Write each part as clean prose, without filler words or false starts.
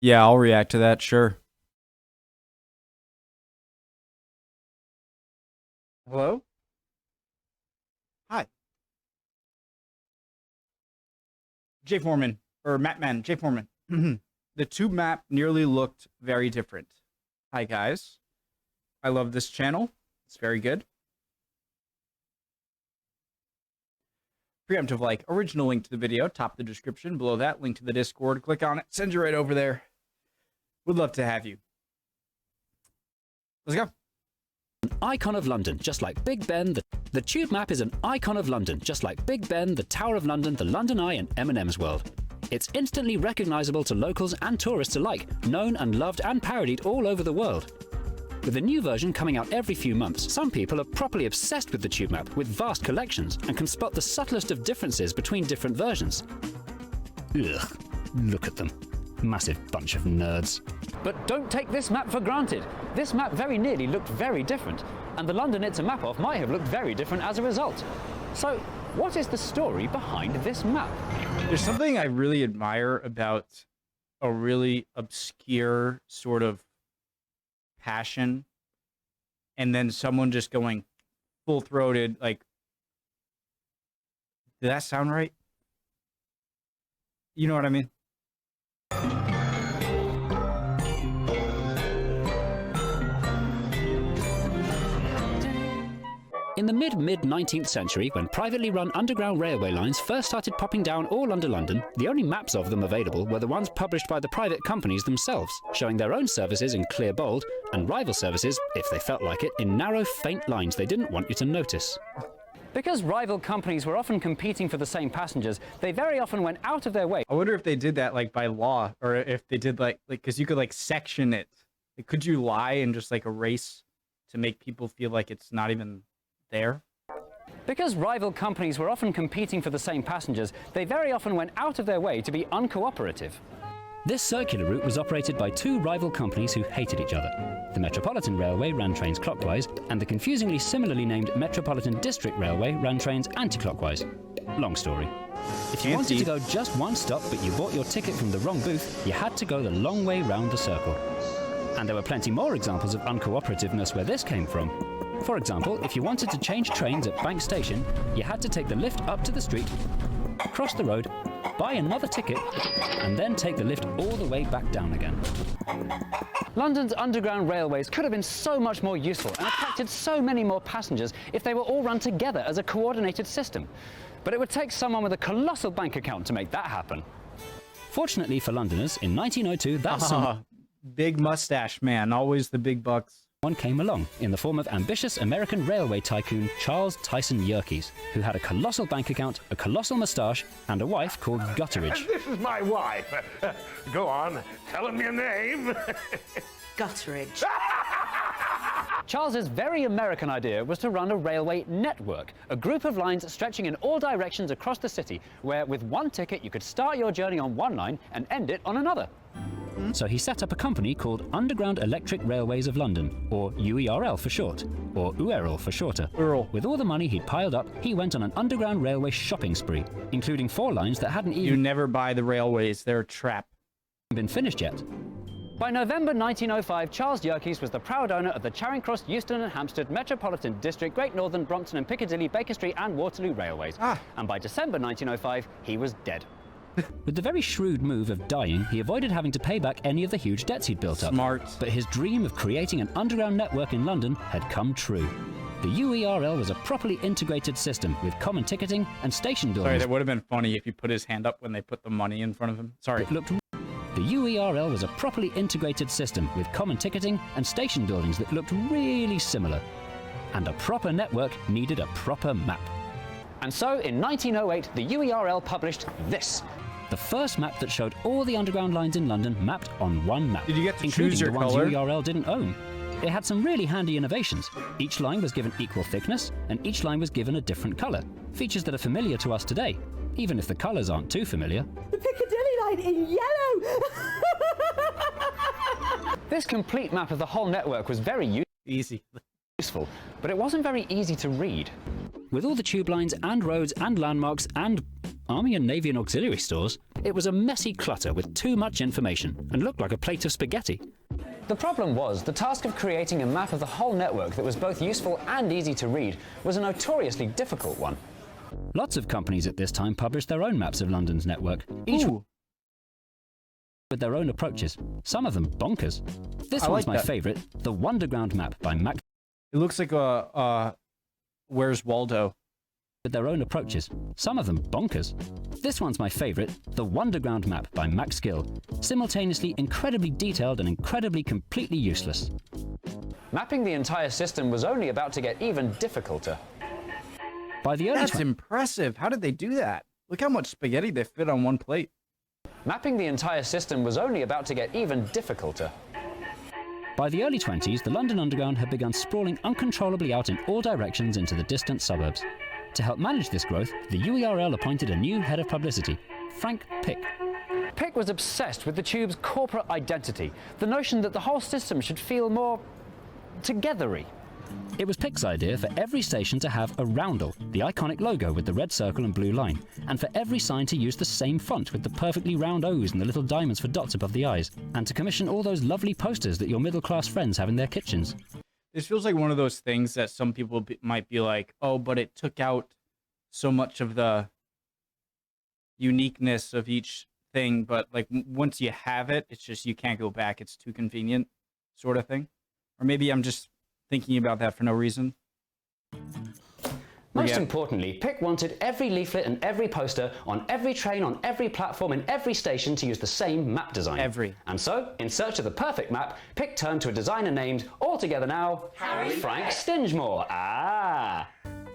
Yeah, I'll react to that, sure. Hello? Hi. J Foreman, or Mapman, J Foreman. The tube map nearly looked very different. Hi, guys. I love this channel. It's very good. Preemptive like. Original link to the video, top of the description. Below that, link to the Discord. Click on it. Send you right over there. Would love to have you. Let's go. An icon of London, just like Big Ben. The tube map is an icon of London, just like Big Ben, the Tower of London, the London Eye, and M&M's World. It's instantly recognisable to locals and tourists alike, known and loved and parodied all over the world. With a new version coming out every few months, some people are properly obsessed with the tube map, with vast collections, and can spot the subtlest of differences between different versions. Ugh, look at them. Massive bunch of nerds. But don't take this map for granted. This map very nearly looked very different, and the London it's a map of might have looked very different as a result. So, what is the story behind this map? There's something I really admire about a really obscure sort of passion, and then someone just going full-throated, like, did that sound right? You know what I mean? In the mid-19th century, when privately run underground railway lines first started popping down all under London, the only maps of them available were the ones published by the private companies themselves, showing their own services in clear bold, and rival services, if they felt like it, in narrow, faint lines they didn't want you to notice. Because rival companies were often competing for the same passengers, they very often went out of their way. I wonder if they did that, like, by law, or if they did, like, because you could, like, section it. Like, could you lie and just, like, erase to make people feel like it's not even there? Because rival companies were often competing for the same passengers, they very often went out of their way to be uncooperative. This circular route was operated by two rival companies who hated each other. The Metropolitan Railway ran trains clockwise, and the confusingly similarly named Metropolitan District Railway ran trains anti-clockwise. Long story. If you wanted to go just one stop but you bought your ticket from the wrong booth, you had to go the long way round the circle. And there were plenty more examples of uncooperativeness where this came from. For example, if you wanted to change trains at Bank Station, you had to take the lift up to the street, cross the road, buy another ticket, and then take the lift all the way back down again. London's underground railways could have been so much more useful and attracted so many more passengers if they were all run together as a coordinated system. But it would take someone with a colossal bank account to make that happen. Fortunately for Londoners, in 1902, that big mustache man, always the big bucks. One came along in the form of ambitious American railway tycoon Charles Tyson Yerkes, who had a colossal bank account, a colossal moustache, and a wife called Gutteridge. This is my wife. Go on, tell him your name. Gutteridge. Charles's very American idea was to run a railway network, a group of lines stretching in all directions across the city, where with one ticket you could start your journey on one line and end it on another. So he set up a company called Underground Electric Railways of London, or UERL for short, or UERL for shorter. With all the money he'd piled up, he went on an underground railway shopping spree, including 4 lines that hadn't even... You never buy the railways, they're a trap. ...been finished yet. By November 1905, Charles Yerkes was the proud owner of the Charing Cross, Euston and Hampstead, Metropolitan District, Great Northern, Brompton and Piccadilly, Baker Street and Waterloo Railways. And by December 1905, he was dead. With the very shrewd move of dying, he avoided having to pay back any of the huge debts he'd built up. Smart. But his dream of creating an underground network in London had come true. The UERL was a properly integrated system with common ticketing and station buildings. Sorry, that would have been funny if you put his hand up when they put the money in front of him. Sorry. The UERL was a properly integrated system with common ticketing and station buildings that looked really similar. And a proper network needed a proper map. And so, in 1908, the UERL published this. The first map that showed all the underground lines in London mapped on one map. Did you get to including choose your the ones color? UERL didn't own. It had some really handy innovations. Each line was given equal thickness, and each line was given a different colour. Features that are familiar to us today, even if the colours aren't too familiar. The Piccadilly line in yellow! This complete map of the whole network was very useful, but it wasn't very easy to read. With all the tube lines and roads and landmarks and Army and Navy and auxiliary stores, it was a messy clutter with too much information and looked like a plate of spaghetti. The problem was, the task of creating a map of the whole network that was both useful and easy to read was a notoriously difficult one. Lots of companies at this time published their own maps of London's network, each with their own approaches, some of them bonkers. This one's my favourite, the Wonderground map by Mac. It looks like a Where's Waldo? With their own approaches, some of them bonkers. This one's my favourite, the Wonderground map by Max Gill, simultaneously incredibly detailed and incredibly completely useless. Mapping the entire system was only about to get even difficulter. By the early That's impressive. How did they do that? Look how much spaghetti they fit on one plate. Mapping the entire system was only about to get even difficulter. By the early 20s, the London Underground had begun sprawling uncontrollably out in all directions into the distant suburbs. To help manage this growth, the UERL appointed a new head of publicity, Frank Pick. Pick was obsessed with the tube's corporate identity, the notion that the whole system should feel more togethery. It was Pick's idea for every station to have a roundel, the iconic logo with the red circle and blue line, and for every sign to use the same font with the perfectly round O's and the little diamonds for dots above the eyes, and to commission all those lovely posters that your middle-class friends have in their kitchens. This feels like one of those things that some people might be like, oh, but it took out so much of the uniqueness of each thing. But like once you have it, it's just you can't go back. It's too convenient sort of thing. Or maybe I'm just thinking about that for no reason. Most importantly, Pick wanted every leaflet and every poster on every train, on every platform, in every station to use the same map design. And so, in search of the perfect map, Pick turned to a designer named, all together now, Frank Stengemore.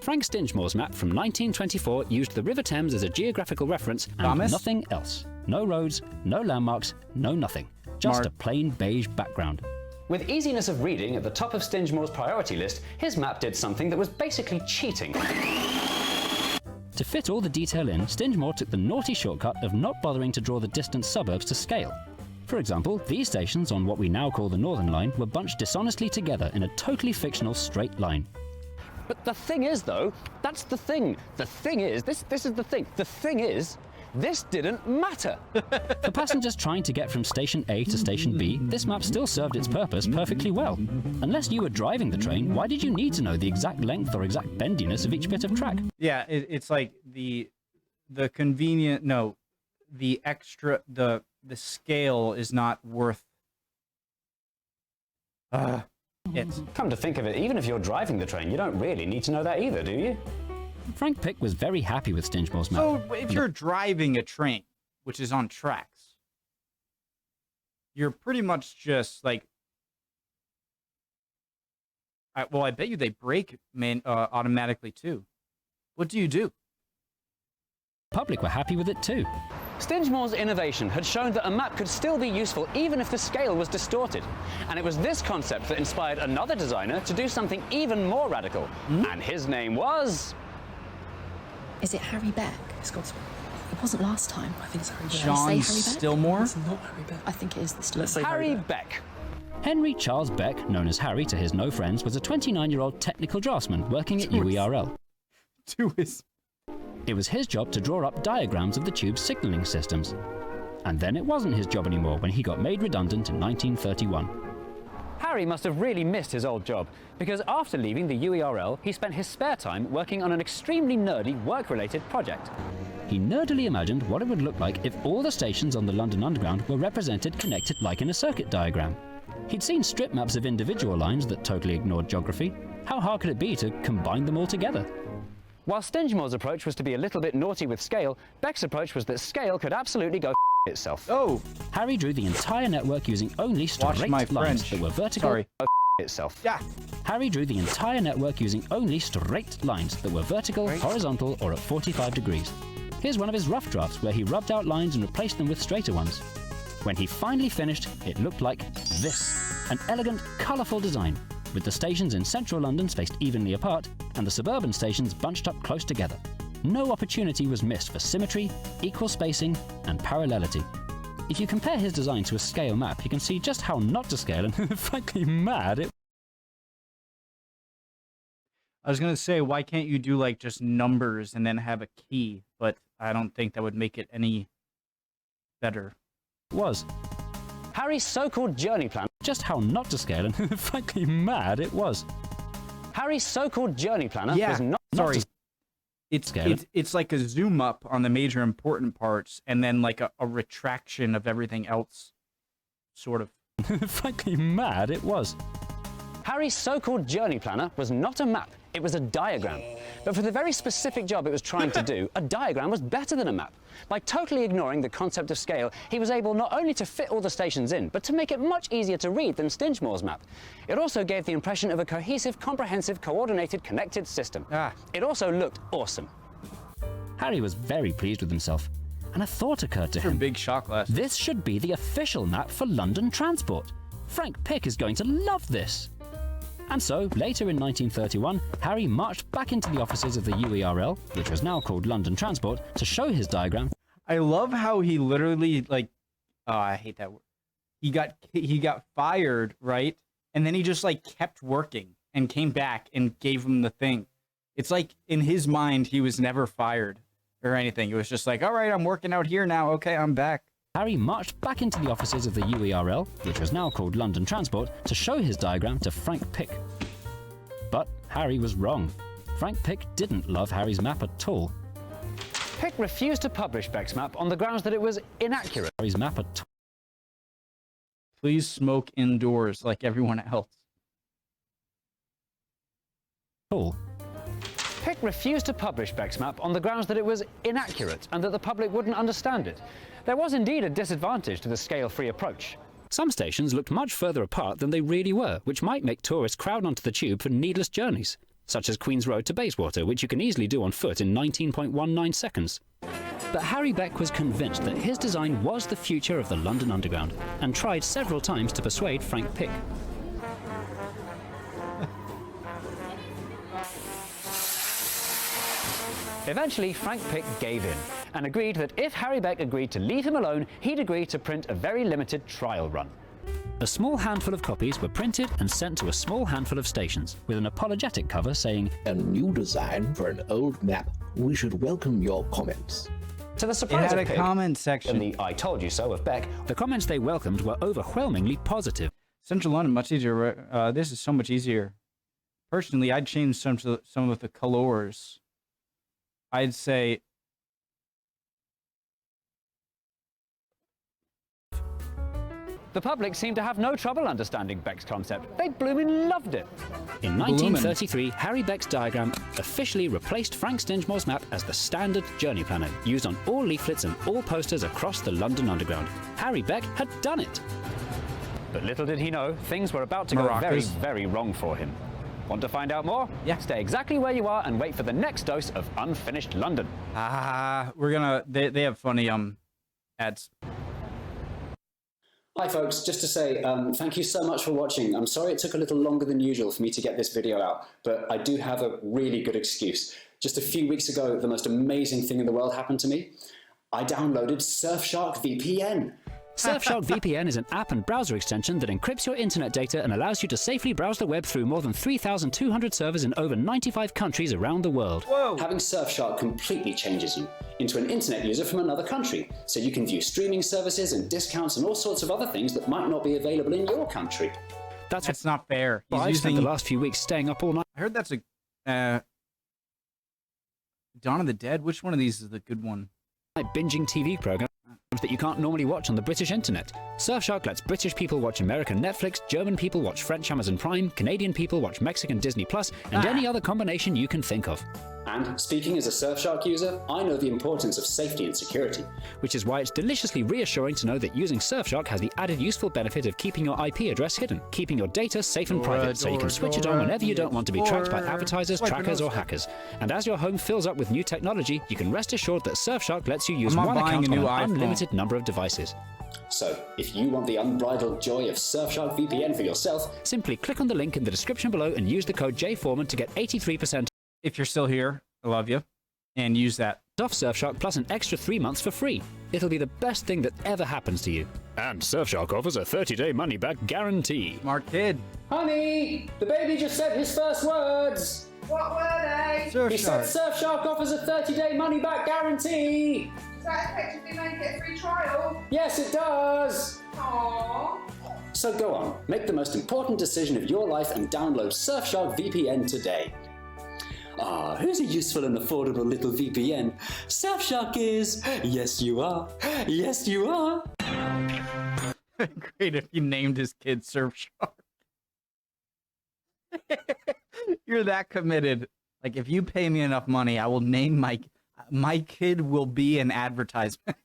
Frank Stengemore's map from 1924 used the River Thames as a geographical reference and nothing else. No roads, no landmarks, no nothing. Just a plain beige background. With easiness of reading at the top of Stengemore's priority list, his map did something that was basically cheating. To fit all the detail in, Stengemore took the naughty shortcut of not bothering to draw the distant suburbs to scale. For example, these stations on what we now call the Northern Line were bunched dishonestly together in a totally fictional straight line. But the thing is, though, that's the thing. The thing is, this is the thing. The thing is, this didn't matter. For passengers trying to get from station A to station B, this map still served its purpose perfectly well. Unless you were driving the train, why did you need to know the exact length or exact bendiness of each bit of track? Yeah, it's like the convenient, no, the extra, the scale is not worth it. Come to think of it, even if you're driving the train, you don't really need to know that either, do you? Frank Pick was very happy with Stengemore's map. So if you're driving a train, which is on tracks, you're pretty much just like, well, I bet you they brake automatically too. What do you do? The public were happy with it too. Stengemore's innovation had shown that a map could still be useful even if the scale was distorted. And it was this concept that inspired another designer to do something even more radical. And his name was... Is it Harry Beck? It wasn't last time. I think it's Harry Beck. John Stillmore? It's not Harry Beck. I think it is this time. Let's say Harry Beck. Henry Charles Beck, known as Harry to his no friends, was a 29-year-old technical draftsman working at UERL. It was his job to draw up diagrams of the tube's signalling systems. And then it wasn't his job anymore when he got made redundant in 1931. Harry must have really missed his old job, because after leaving the UERL, he spent his spare time working on an extremely nerdy work-related project. He nerdily imagined what it would look like if all the stations on the London Underground were represented connected like in a circuit diagram. He'd seen strip maps of individual lines that totally ignored geography. How hard could it be to combine them all together? While Stengemore's approach was to be a little bit naughty with scale, Beck's approach was that scale could absolutely go itself. Oh! Harry drew the entire network using only straight lines that were vertical. Sorry. Itself. Yeah. Harry drew the entire network using only straight lines that were vertical, horizontal, or at 45 degrees. Here's one of his rough drafts where he rubbed out lines and replaced them with straighter ones. When he finally finished, it looked like this. An elegant, colourful design, with the stations in central London spaced evenly apart and the suburban stations bunched up close together. No opportunity was missed for symmetry, equal spacing, and parallelity. If you compare his design to a scale map, you can see just how not to scale and frankly mad it. I was gonna say, why can't you do like just numbers and then have a key? But I don't think that would make it any better. Was Harry's so-called journey planner. Just how not to scale and frankly mad it was. Harry's so-called journey planner was not sorry. to It's like a zoom up on the major important parts and then like a retraction of everything else, sort of. frankly mad it was. Harry's so-called journey planner was not a map, it was a diagram. But for the very specific job it was trying to do, a diagram was better than a map. By totally ignoring the concept of scale, he was able not only to fit all the stations in, but to make it much easier to read than Stengemore's map. It also gave the impression of a cohesive, comprehensive, coordinated, connected system. It also looked awesome. Harry was very pleased with himself, and a thought occurred to him. Big shot glass. This should be the official map for London transport. Frank Pick is going to love this. And so, later in 1931, Harry marched back into the offices of the UERL, which was now called London Transport, to show his diagram. I love how he literally, like, oh, I hate that word. He got fired, right? And then he just, like, kept working and came back and gave him the thing. It's like, in his mind, he was never fired or anything. It was just like, all right, I'm working out here now. Okay, I'm back. Harry marched back into the offices of the UERL, which was now called London Transport, to show his diagram to Frank Pick. But Harry was wrong. Frank Pick didn't love Harry's map at all. Pick refused to publish Beck's map on the grounds that it was inaccurate. Harry's map at Please smoke indoors like everyone else. all. Pick refused to publish Beck's map on the grounds that it was inaccurate and that the public wouldn't understand it. There was indeed a disadvantage to the scale-free approach. Some stations looked much further apart than they really were, which might make tourists crowd onto the tube for needless journeys, such as Queen's Road to Bayswater, which you can easily do on foot in 19.19 seconds. But Harry Beck was convinced that his design was the future of the London Underground, and tried several times to persuade Frank Pick. Eventually, Frank Pick gave in and agreed that if Harry Beck agreed to leave him alone, he'd agree to print a very limited trial run. A small handful of copies were printed and sent to a small handful of stations, with an apologetic cover saying, "A new design for an old map. We should welcome your comments." To the surprise It of had a Pick comment section. and the "I told you so" of Beck, the comments they welcomed were overwhelmingly positive. Central London, much easier. This is so much easier. Personally, I'd change some of the colors. I'd say The public seemed to have no trouble understanding Beck's concept. They blooming loved it. In 1933, Harry Beck's diagram officially replaced Frank Stengemore's map as the standard journey planner, used on all leaflets and all posters across the London Underground. Harry Beck had done it. But little did he know, things were about to go very, very wrong for him. Want to find out more? Yeah. Stay exactly where you are and wait for the next dose of Unfinished London. we're gonna. They have funny ads. Hi folks, just to say thank you so much for watching. I'm sorry it took a little longer than usual for me to get this video out, but I do have a really good excuse. Just a few weeks ago, the most amazing thing in the world happened to me. I downloaded Surfshark VPN. Surfshark VPN is an app and browser extension that encrypts your internet data and allows you to safely browse the web through more than 3,200 servers in over 95 countries around the world. Whoa! Having Surfshark completely changes you into an internet user from another country, so you can view streaming services and discounts and all sorts of other things that might not be available in your country. That's not fair. Well, I've spent the last few weeks staying up all night. I heard that's a Dawn of the Dead. Which one of these is the good one? Binging TV programs that you can't normally watch on the British internet. Surfshark lets British people watch American Netflix, German people watch French Amazon Prime, Canadian people watch Mexican Disney Plus, and any other combination you can think of. And speaking as a Surfshark user, I know the importance of safety and security. Which is why it's deliciously reassuring to know that using Surfshark has the added useful benefit of keeping your IP address hidden, keeping your data safe and private, so you can switch it on whenever you don't want to be tracked by advertisers, trackers, or hackers. And as your home fills up with new technology, you can rest assured that Surfshark lets you use one account on an unlimited number of devices. So, if you want the unbridled joy of Surfshark VPN for yourself, simply click on the link in the description below and use the code JForeman to get 83% If you're still here, I love you, and use that. off Surfshark plus an extra 3 months for free. It'll be the best thing that ever happens to you. And Surfshark offers a 30-day money-back guarantee. Smart kid. honey, the baby just said his first words. What were they? He said Surfshark offers a 30-day money-back guarantee. Does that effectively make it a free trial? Yes, it does. Aww. So go on, make the most important decision of your life and download Surfshark VPN today. Ah, who's a useful and affordable little VPN? Surfshark is. Yes, you are. Yes, you are. Great if you named his kid Surfshark. You're that committed. Like, if you pay me enough money, I will name my kid will be an advertisement.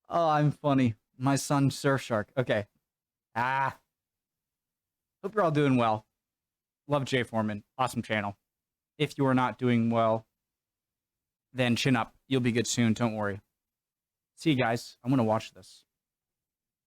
Oh, I'm funny. My son Surfshark. Okay. Hope you're all doing well. Love Jay Foreman. Awesome channel. If you are not doing well, then chin up. You'll be good soon. Don't worry. See you guys. I'm going to watch this.